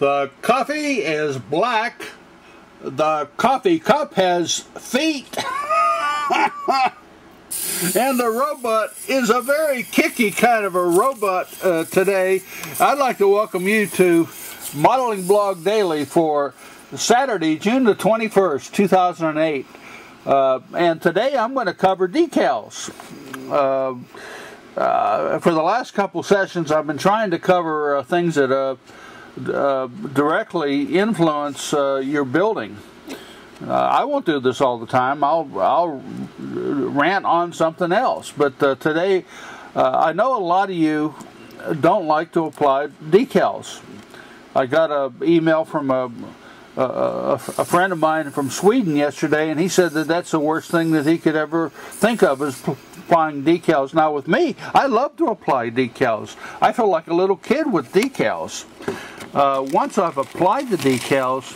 The coffee is black. The coffee cup has feet. And the robot is a very kicky kind of a robot today. I'd like to welcome you to Modeling Blog Daily for Saturday, June the 21st, 2008. And today I'm going to cover decals. For the last couple sessions I've been trying to cover things that directly influence your building. I won't do this all the time. I'll rant on something else. But today, I know a lot of you don't like to apply decals. I got an email from a friend of mine from Sweden yesterday, and he said that that's the worst thing that he could ever think of is applying decals. Now with me, I love to apply decals. I feel like a little kid with decals. Once I've applied the decals,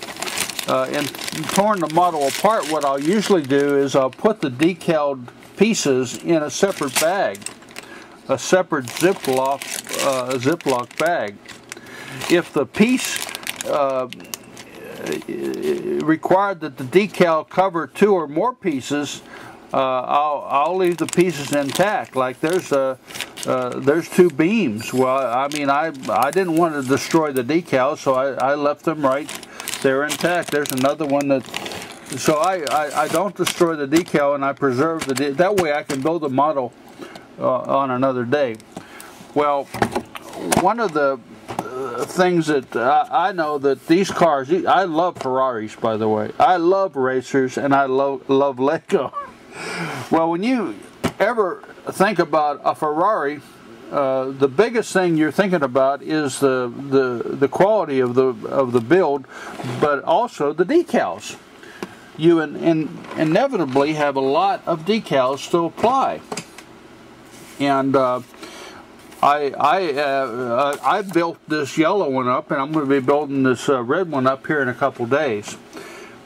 and torn the model apart, what I'll usually do is I'll put the decaled pieces in a separate bag, a separate Ziploc bag. If the piece required that the decal cover 2 or more pieces, I'll leave the pieces intact. Like there's 2 beams. Well, I mean, I didn't want to destroy the decals, so I left them right there intact. There's another one that, so I don't destroy the decal, and I preserve that way I can build a model on another day. Well, one of the things that I know that these cars, I love Ferraris, by the way. I love racers, and I love Lego. Well, when you ever think about a Ferrari, the biggest thing you're thinking about is the quality of the build, but also the decals. You inevitably have a lot of decals to apply, and I built this yellow one up, and I'm going to be building this red one up here in a couple days.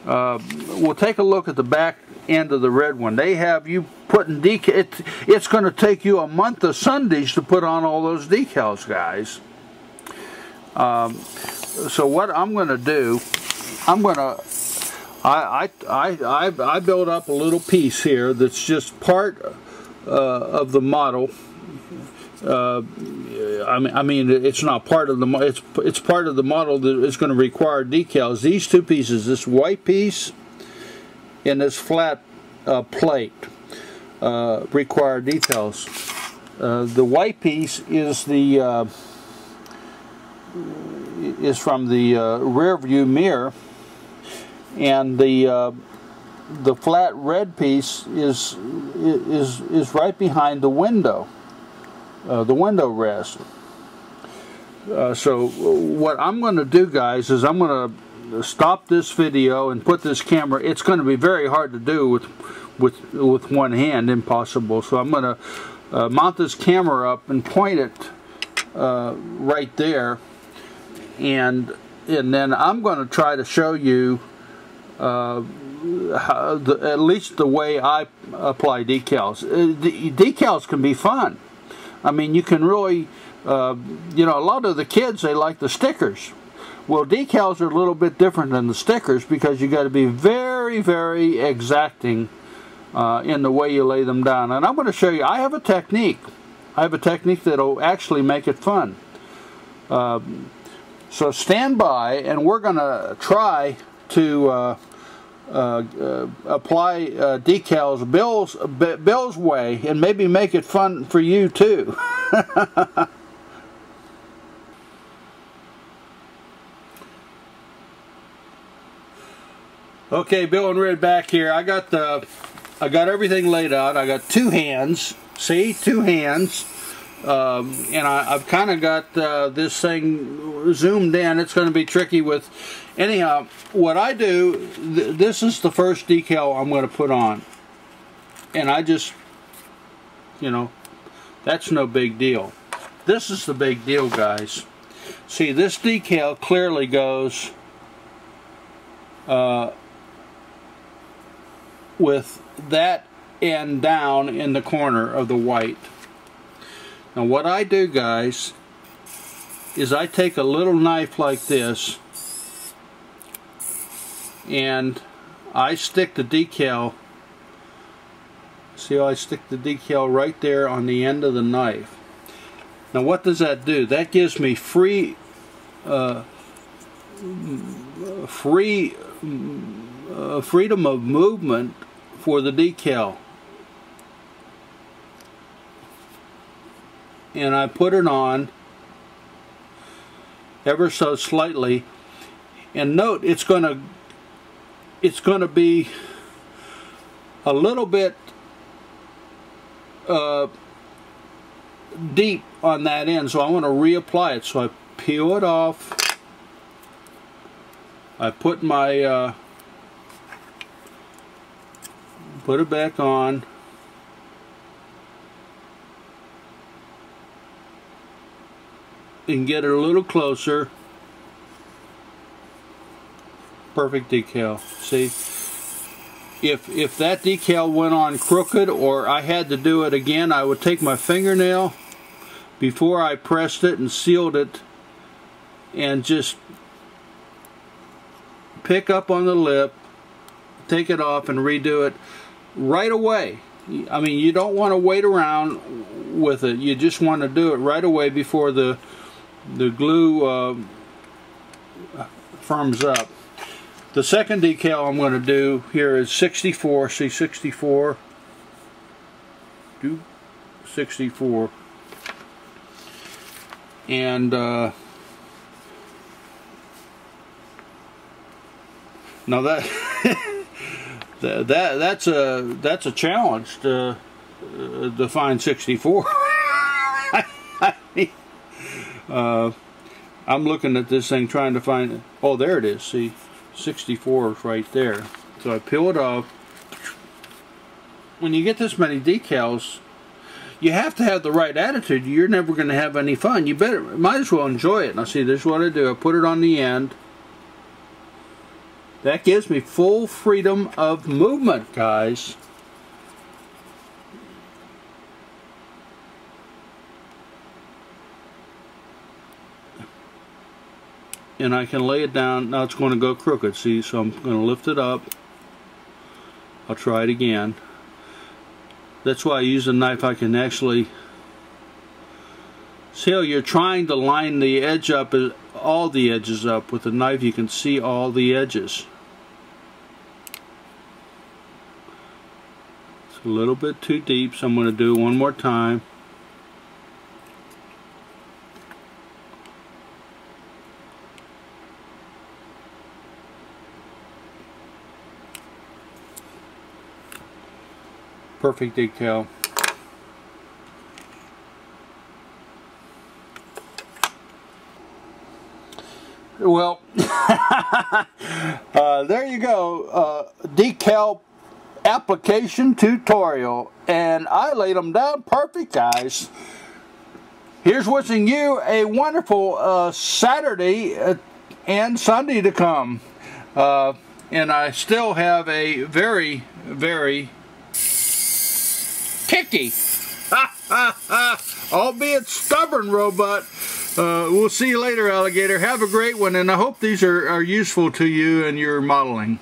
We'll take a look at the back end of the red one. They have you putting decals. It's going to take you a month of Sundays to put on all those decals, guys. So what I'm going to do, I built up a little piece here that's just part of the model. I mean, it's not part of the it's part of the model that is going to require decals. These 2 pieces, this white piece and this flat plate, require decals. The white piece is from the rear view mirror, and the flat red piece is right behind the window. The window rest. So what I'm going to do, guys, is I'm going to stop this video and put this camera. It's going to be very hard to do with one hand, impossible. So I'm going to mount this camera up and point it right there, and then I'm going to try to show you at least the way I apply decals. Decals can be fun. I mean, you can really, you know, a lot of the kids, they like the stickers. Well, decals are a little bit different than the stickers because you got to be very, very exacting in the way you lay them down. And I'm going to show you, I have a technique. I have a technique that'll actually make it fun. So stand by, and we're going to try to apply decals Bill's way, and maybe make it fun for you too. Okay, Bill and Red back here. I got everything laid out. I got 2 hands. See, 2 hands. And I've kind of got this thing zoomed in. It's going to be tricky with. Anyhow, what I do, this is the first decal I'm going to put on. And I just, you know, that's no big deal. This is the big deal, guys. See, this decal clearly goes with that end down in the corner of the white. Now what I do, guys, is I take a little knife like this and I stick the decal. See how I stick the decal right there on the end of the knife. Now what does that do? That gives me freedom of movement for the decal. And I put it on ever so slightly, and note it's going to be a little bit deep on that end, so I want to reapply it. So I peel it off, I put my put it back on, and get it a little closer. Perfect decal. See, if that decal went on crooked or I had to do it again, I would take my fingernail before I pressed it and sealed it and just pick up on the lip, take it off, and redo it right away. I mean, you don't want to wait around with it. You just want to do it right away before the glue firms up. The second decal I'm going to do here is 64. See, 64. Do 64. And now that's a challenge to find 64. I mean, I'm looking at this thing trying to find it. Oh, there it is. See, 64 is right there. So I peel it off. When you get this many decals, you have to have the right attitude. You're never going to have any fun. You might as well enjoy it. Now see, this is what I do. I put it on the end. That gives me full freedom of movement, guys. And I can lay it down. Now it's going to go crooked, see, so I'm going to lift it up. I'll try it again. That's why I use a knife. I can actually see how you're trying to line the edge up, all the edges up. With the knife you can see all the edges. It's a little bit too deep, so I'm going to do it one more time. Perfect decal. Well, there you go. Decal application tutorial, and I laid them down perfect, guys. Here's wishing you a wonderful Saturday and Sunday to come. And I still have a very, very picky, albeit stubborn robot. We'll see you later, alligator. Have a great one, and I hope these are useful to you and your modeling.